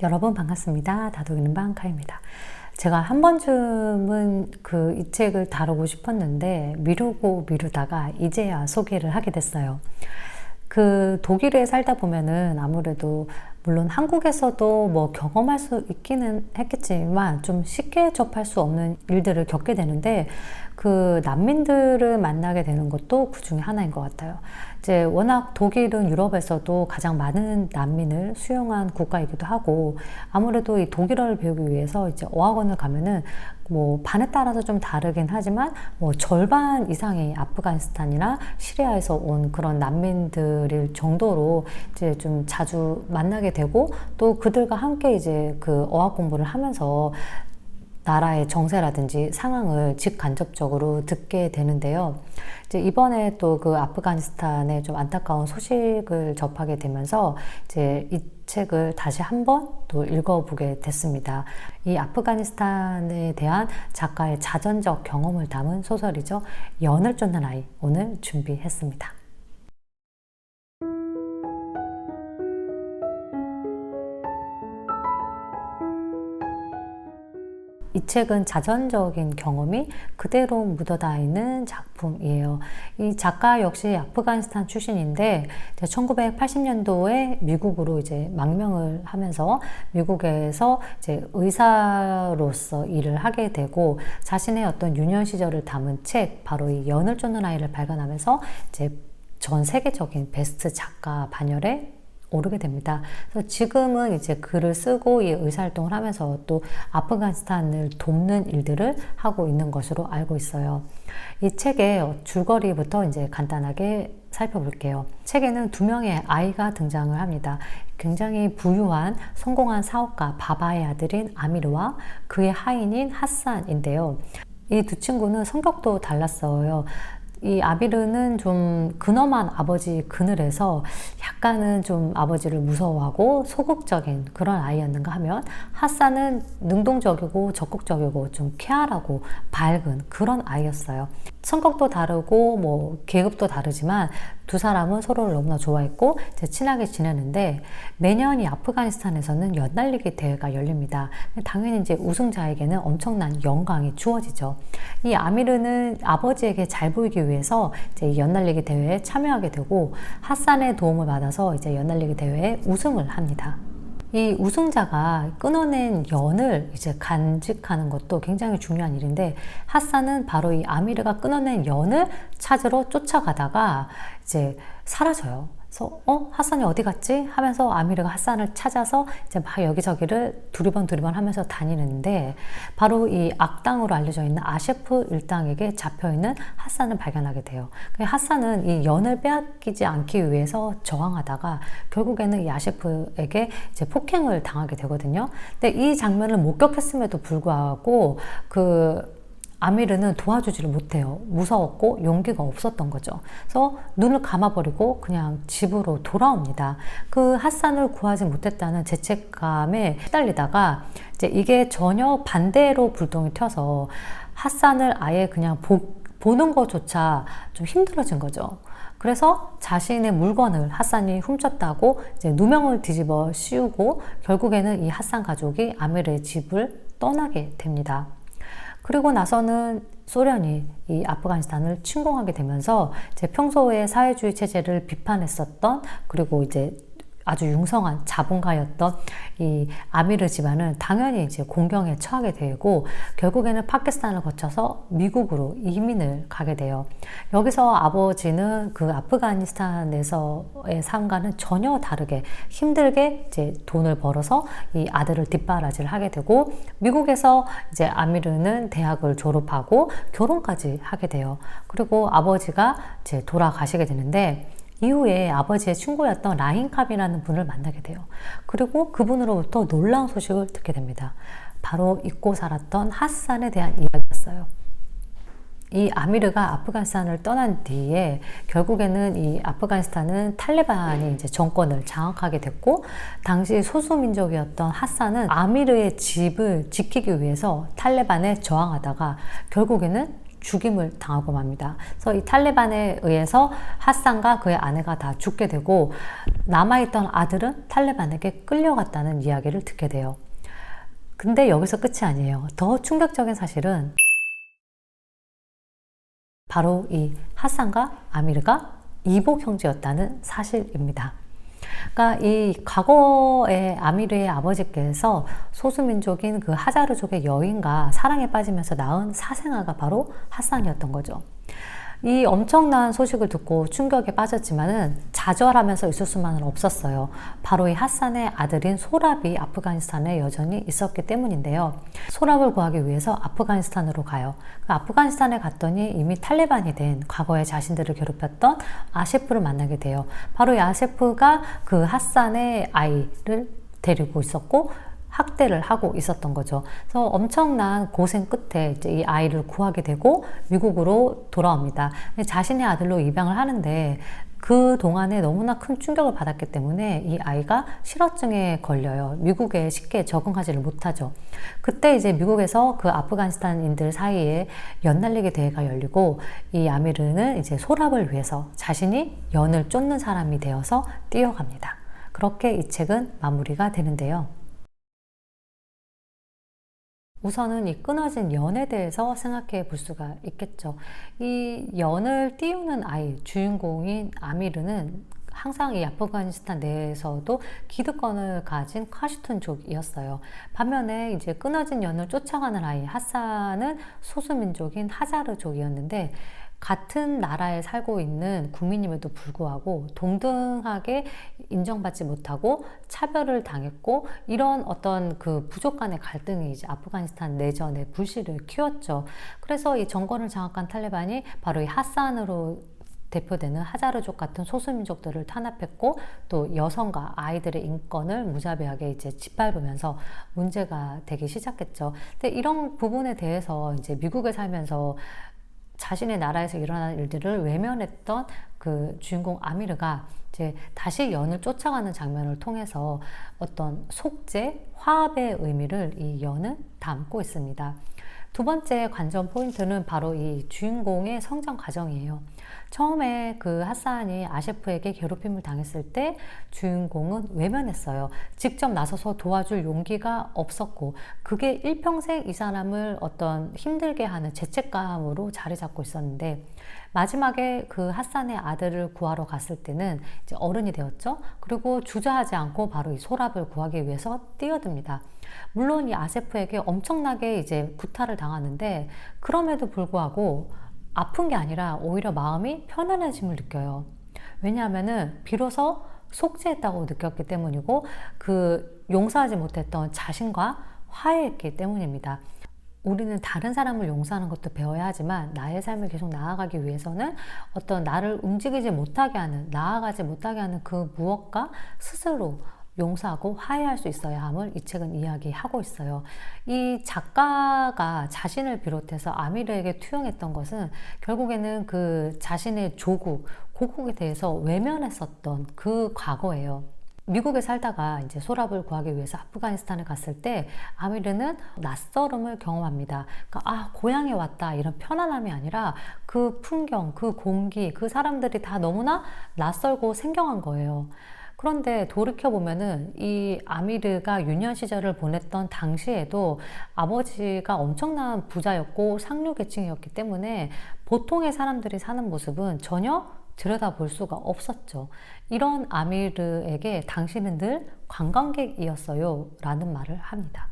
여러분 반갑습니다. 다독이는 방카입니다. 제가 한 번쯤은 이 책을 다루고 싶었는데 미루다가 이제야 소개를 하게 됐어요. 독일에 살다 보면은 아무래도 물론 한국에서도 경험할 수 있기는 했겠지만 좀 쉽게 접할 수 없는 일들을 겪게 되는데 난민들을 만나게 되는 것도 그 중에 하나인 것 같아요. 이제 워낙 독일은 유럽에서도 가장 많은 난민을 수용한 국가이기도 하고 아무래도 이 독일어를 배우기 위해서 이제 어학원을 가면은 반에 따라서 좀 다르긴 하지만 절반 이상이 아프가니스탄이나 시리아에서 온 그런 난민들일 정도로 이제 좀 자주 만나게 되고 또 그들과 함께 이제 어학 공부를 하면서 나라의 정세라든지 상황을 직간접적으로 듣게 되는데요. 이제 이번에 또 아프가니스탄의 좀 안타까운 소식을 접하게 되면서 이제 이 책을 다시 한번 또 읽어보게 됐습니다. 이 아프가니스탄에 대한 작가의 자전적 경험을 담은 소설이죠. 연을 쫓는 아이, 오늘 준비했습니다. 이 책은 자전적인 경험이 그대로 묻어나 있는 작품이에요. 이 작가 역시 아프가니스탄 출신인데 1980년도에 미국으로 이제 망명을 하면서 미국에서 이제 의사로서 일을 하게 되고 자신의 어떤 유년 시절을 담은 책, 바로 이 연을 쫓는 아이를 발간하면서 이제 전 세계적인 베스트 작가 반열에 오르게 됩니다. 그래서 지금은 이제 글을 쓰고 이 의사활동을 하면서 또 아프가니스탄을 돕는 일들을 하고 있는 것으로 알고 있어요. 이 책의 줄거리부터 이제 간단하게 살펴볼게요. 책에는 두 명의 아이가 등장을 합니다. 굉장히 부유한 성공한 사업가 바바의 아들인 아미르와 그의 하인인 하산인데요. 이 두 친구는 성격도 달랐어요. 이 아비르는 좀 근엄한 아버지 그늘에서 약간은 좀 아버지를 무서워하고 소극적인 그런 아이였는가 하면 하산은 능동적이고 적극적이고 좀 쾌활하고 밝은 그런 아이였어요. 성격도 다르고 계급도 다르지만 두 사람은 서로를 너무나 좋아했고 이제 친하게 지내는데 매년 이 아프가니스탄에서는 연날리기 대회가 열립니다. 당연히 이제 우승자에게는 엄청난 영광이 주어지죠. 이 아미르는 아버지에게 잘 보이기 위해서 이제 연날리기 대회에 참여하게 되고 하산의 도움을 받아서 이제 연날리기 대회에 우승을 합니다. 이 우승자가 끊어낸 연을 이제 간직하는 것도 굉장히 중요한 일인데 하산은 바로 이 아미르가 끊어낸 연을 찾으러 쫓아가다가 이제 사라져요. 그래서 하산이 어디 갔지? 하면서 아미르가 하산을 찾아서 이제 막 여기저기를 두리번 하면서 다니는데 바로 이 악당으로 알려져 있는 아셰프 일당에게 잡혀있는 하산을 발견하게 돼요. 하산은 이 연을 빼앗기지 않기 위해서 저항하다가 결국에는 이 아셰프에게 이제 폭행을 당하게 되거든요. 근데 이 장면을 목격했음에도 불구하고 아미르는 도와주지를 못해요. 무서웠고 용기가 없었던 거죠. 그래서 눈을 감아버리고 그냥 집으로 돌아옵니다. 하산을 구하지 못했다는 죄책감에 시달리다가 이제 이게 전혀 반대로 불똥이 튀어서 하산을 아예 그냥 보는 것조차 좀 힘들어진 거죠. 그래서 자신의 물건을 하산이 훔쳤다고 이제 누명을 뒤집어 씌우고 결국에는 이 하산 가족이 아미르의 집을 떠나게 됩니다. 그리고 나서는 소련이 이 아프가니스탄을 침공하게 되면서 이제 평소에 사회주의 체제를 비판했었던 그리고 이제 아주 융성한 자본가였던 이 아미르 집안은 당연히 이제 공경에 처하게 되고 결국에는 파키스탄을 거쳐서 미국으로 이민을 가게 돼요. 여기서 아버지는 아프가니스탄에서의 삶과는 전혀 다르게 힘들게 이제 돈을 벌어서 이 아들을 뒷바라지를 하게 되고 미국에서 이제 아미르는 대학을 졸업하고 결혼까지 하게 돼요. 그리고 아버지가 이제 돌아가시게 되는데 이후에 아버지의 친구였던 라힌캅이라는 분을 만나게 돼요. 그리고 그분으로부터 놀라운 소식을 듣게 됩니다. 바로 잊고 살았던 하산에 대한 이야기였어요. 이 아미르가 아프가니스탄을 떠난 뒤에 결국에는 이 아프가니스탄은 탈레반이 이제 정권을 장악하게 됐고 당시 소수민족이었던 하산은 아미르의 집을 지키기 위해서 탈레반에 저항하다가 결국에는 죽임을 당하고 맙니다. 그래서 이 탈레반에 의해서 하산과 그의 아내가 다 죽게 되고 남아있던 아들은 탈레반에게 끌려갔다는 이야기를 듣게 돼요. 근데 여기서 끝이 아니에요. 더 충격적인 사실은 바로 이 하산과 아미르가 이복 형제였다는 사실입니다. 그러니까 이 과거에 아미르의 아버지께서 소수민족인 그 하자르족의 여인과 사랑에 빠지면서 낳은 사생아가 바로 하산이었던 거죠. 이 엄청난 소식을 듣고 충격에 빠졌지만은 좌절하면서 있을 수만은 없었어요. 바로 이 하산의 아들인 소랍이 아프가니스탄에 여전히 있었기 때문인데요. 소랍을 구하기 위해서 아프가니스탄으로 가요. 아프가니스탄에 갔더니 이미 탈레반이 된 과거에 자신들을 괴롭혔던 아셰프를 만나게 돼요. 바로 이 아셰프가 그 하산의 아이를 데리고 있었고 학대를 하고 있었던 거죠. 그래서 엄청난 고생 끝에 이제 이 아이를 구하게 되고 미국으로 돌아옵니다. 자신의 아들로 입양을 하는데 그 동안에 너무나 큰 충격을 받았기 때문에 이 아이가 실어증에 걸려요. 미국에 쉽게 적응하지를 못하죠. 그때 이제 미국에서 그 아프가니스탄인들 사이에 연날리기 대회가 열리고 이 아미르는 이제 소랍을 위해서 자신이 연을 쫓는 사람이 되어서 뛰어갑니다. 그렇게 이 책은 마무리가 되는데요. 우선은 이 끊어진 연에 대해서 생각해 볼 수가 있겠죠. 이 연을 띄우는 아이, 주인공인 아미르는 항상 이 아프가니스탄 내에서도 기득권을 가진 카슈툰족이었어요. 반면에 이제 끊어진 연을 쫓아가는 아이 하산은 소수민족인 하자르족이었는데 같은 나라에 살고 있는 국민임에도 불구하고 동등하게 인정받지 못하고 차별을 당했고 이런 어떤 그 부족 간의 갈등이 이제 아프가니스탄 내전의 불씨를 키웠죠. 그래서 이 정권을 장악한 탈레반이 바로 이 하산으로 대표되는 하자르족 같은 소수민족들을 탄압했고 또 여성과 아이들의 인권을 무자비하게 이제 짓밟으면서 문제가 되기 시작했죠. 근데 이런 부분에 대해서 이제 미국에 살면서 자신의 나라에서 일어나는 일들을 외면했던 그 주인공 아미르가 이제 다시 연을 쫓아가는 장면을 통해서 어떤 속죄, 화합의 의미를 이 연은 담고 있습니다. 두 번째 관전 포인트는 바로 이 주인공의 성장 과정이에요. 처음에 그 하산이 아셰프에게 괴롭힘을 당했을 때 주인공은 외면했어요. 직접 나서서 도와줄 용기가 없었고 그게 일평생 이 사람을 어떤 힘들게 하는 죄책감으로 자리 잡고 있었는데 마지막에 그 하산의 아들을 구하러 갔을 때는 이제 어른이 되었죠. 그리고 주저하지 않고 바로 이 소랍을 구하기 위해서 뛰어듭니다. 물론 이 아세프에게 엄청나게 이제 구타를 당하는데 그럼에도 불구하고 아픈 게 아니라 오히려 마음이 편안해짐을 느껴요. 왜냐하면은 비로소 속죄했다고 느꼈기 때문이고 그 용서하지 못했던 자신과 화해했기 때문입니다. 우리는 다른 사람을 용서하는 것도 배워야 하지만 나의 삶을 계속 나아가기 위해서는 어떤 나를 움직이지 못하게 하는, 나아가지 못하게 하는 그 무엇과 스스로 용서하고 화해할 수 있어야 함을 이 책은 이야기하고 있어요. 이 작가가 자신을 비롯해서 아미르에게 투영했던 것은 결국에는 그 자신의 조국, 고국에 대해서 외면했었던 그 과거예요. 미국에 살다가 이제 소랍을 구하기 위해서 아프가니스탄에 갔을 때 아미르는 낯설음을 경험합니다. 그러니까 고향에 왔다 이런 편안함이 아니라 그 풍경, 그 공기, 그 사람들이 다 너무나 낯설고 생경한 거예요. 그런데 돌이켜보면은 이 아미르가 유년 시절을 보냈던 당시에도 아버지가 엄청난 부자였고 상류 계층이었기 때문에 보통의 사람들이 사는 모습은 전혀 들여다볼 수가 없었죠. 이런 아미르에게 당신은 늘 관광객이었어요 라는 말을 합니다.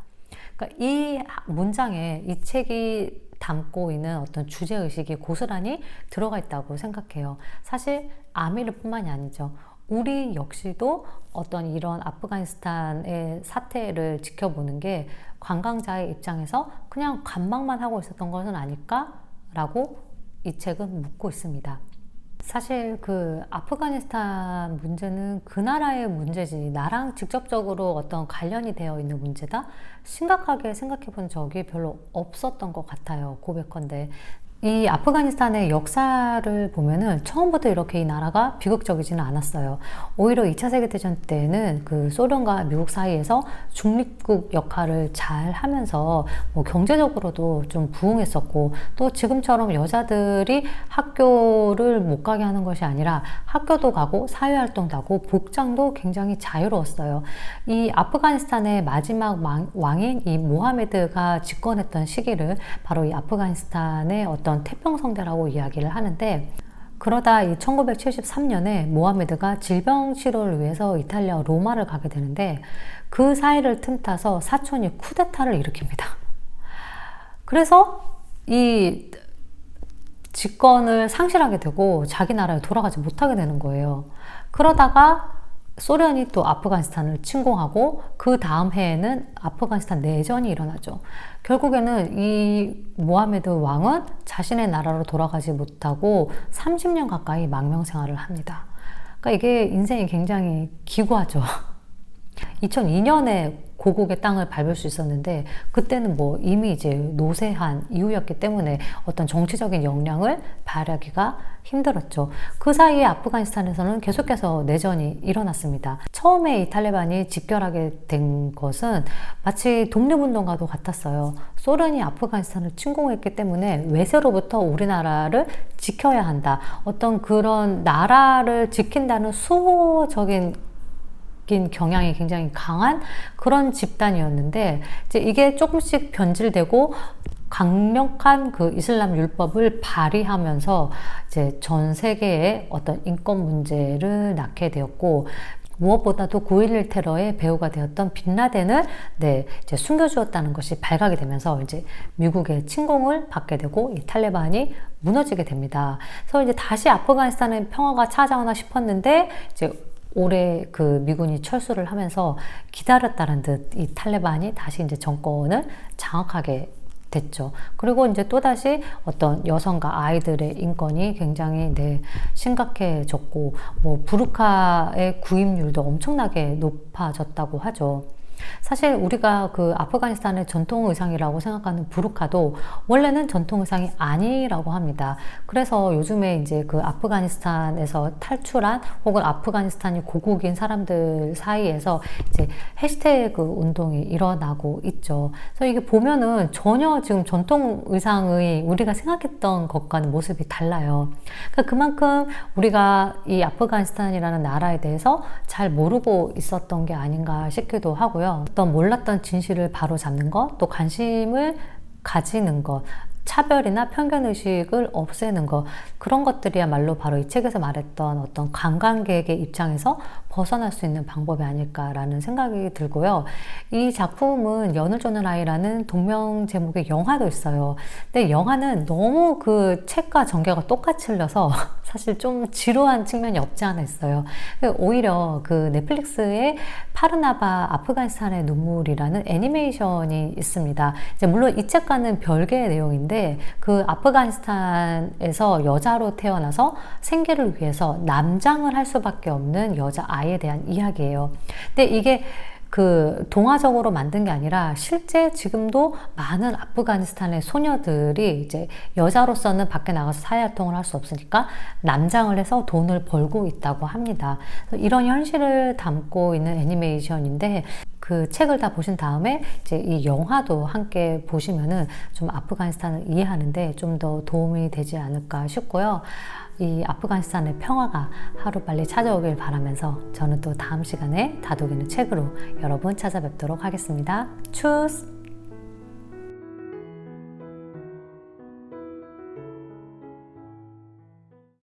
그러니까 이 문장에 이 책이 담고 있는 어떤 주제의식이 고스란히 들어가 있다고 생각해요. 사실 아미르뿐만이 아니죠. 우리 역시도 어떤 이런 아프가니스탄의 사태를 지켜보는 게 관광자의 입장에서 그냥 관망만 하고 있었던 것은 아닐까라고 이 책은 묻고 있습니다. 사실 그 아프가니스탄 문제는 그 나라의 문제지 나랑 직접적으로 어떤 관련이 되어 있는 문제다? 심각하게 생각해 본 적이 별로 없었던 것 같아요. 고백컨대. 이 아프가니스탄의 역사를 보면은 처음부터 이렇게 이 나라가 비극적이지는 않았어요. 오히려 2차 세계대전 때는 그 소련과 미국 사이에서 중립국 역할을 잘 하면서 뭐 경제적으로도 좀 부흥했었고, 또 지금처럼 여자들이 학교를 못 가게 하는 것이 아니라 학교도 가고 사회활동도 하고 복장도 굉장히 자유로웠어요. 이 아프가니스탄의 마지막 왕인 이 모하메드가 집권했던 시기를 바로 이 아프가니스탄의 어떤 태평성대라고 이야기를 하는데, 그러다 이 1973년에 모하메드가 질병 치료를 위해서 이탈리아 로마를 가게 되는데, 그 사이를 틈타서 사촌이 쿠데타를 일으킵니다. 그래서 이 집권을 상실하게 되고 자기 나라에 돌아가지 못하게 되는 거예요. 그러다가 소련이 또 아프가니스탄을 침공하고 그 다음 해에는 아프가니스탄 내전이 일어나죠. 결국에는 이 모하메드 왕은 자신의 나라로 돌아가지 못하고 30년 가까이 망명 생활을 합니다. 그러니까 이게 인생이 굉장히 기구하죠. 2002년에 고국의 땅을 밟을 수 있었는데, 그때는 뭐 이미 이제 노쇠한 이후였기 때문에 어떤 정치적인 역량을 발휘하기가 힘들었죠. 그 사이에 아프가니스탄에서는 계속해서 내전이 일어났습니다. 처음에 이 탈레반이 집결하게 된 것은 마치 독립운동과도 같았어요. 소련이 아프가니스탄을 침공했기 때문에 외세로부터 우리나라를 지켜야 한다. 어떤 그런 나라를 지킨다는 수호적인 경향이 굉장히 강한 그런 집단이었는데, 이제 이게 조금씩 변질되고 강력한 그 이슬람 율법을 발휘하면서 이제 전 세계의 어떤 인권 문제를 낳게 되었고, 무엇보다도 9.11 테러의 배후가 되었던 빈라덴을 이제 숨겨주었다는 것이 발각이 되면서 이제 미국의 침공을 받게 되고 이 탈레반이 무너지게 됩니다. 그래서 이제 다시 아프가니스탄의 평화가 찾아오나 싶었는데, 이제 올해 그 미군이 철수를 하면서 기다렸다는 듯 이 탈레반이 다시 이제 정권을 장악하게 됐죠. 그리고 이제 또다시 어떤 여성과 아이들의 인권이 굉장히 심각해졌고, 뭐 부르카의 구입률도 엄청나게 높아졌다고 하죠. 사실 우리가 그 아프가니스탄의 전통 의상이라고 생각하는 부르카도 원래는 전통 의상이 아니라고 합니다. 그래서 요즘에 이제 그 아프가니스탄에서 탈출한 혹은 아프가니스탄이 고국인 사람들 사이에서 이제 해시태그 운동이 일어나고 있죠. 그래서 이게 보면은 전혀 지금 전통 의상의 우리가 생각했던 것과는 모습이 달라요. 그러니까 그만큼 우리가 이 아프가니스탄이라는 나라에 대해서 잘 모르고 있었던 게 아닌가 싶기도 하고요. 어떤 몰랐던 진실을 바로잡는 것, 또 관심을 가지는 것, 차별이나 편견의식을 없애는 것, 그런 것들이야말로 바로 이 책에서 말했던 어떤 관광객의 입장에서 벗어날 수 있는 방법이 아닐까라는 생각이 들고요. 이 작품은 연을 쫓는 아이라는 동명 제목의 영화도 있어요. 근데 영화는 너무 그 책과 전개가 똑같이 흘려서 사실 좀 지루한 측면이 없지 않아 있어요. 오히려 그 넷플릭스에 파르나바 아프가니스탄의 눈물이라는 애니메이션이 있습니다. 이제 물론 이 책과는 별개의 내용인데, 그 아프가니스탄에서 여자로 태어나서 생계를 위해서 남장을 할 수밖에 없는 여자 아이에 대한 이야기예요. 근데 이게 그 동화적으로 만든 게 아니라 실제 지금도 많은 아프가니스탄의 소녀들이 이제 여자로서는 밖에 나가서 사회활동을 할 수 없으니까 남장을 해서 돈을 벌고 있다고 합니다. 이런 현실을 담고 있는 애니메이션인데, 그 책을 다 보신 다음에 이제 이 영화도 함께 보시면은 좀 아프가니스탄을 이해하는데 좀 더 도움이 되지 않을까 싶고요. 이 아프가니스탄의 평화가 하루빨리 찾아오길 바라면서 저는 또 다음 시간에 다독이는 책으로 여러분 찾아뵙도록 하겠습니다. 추스!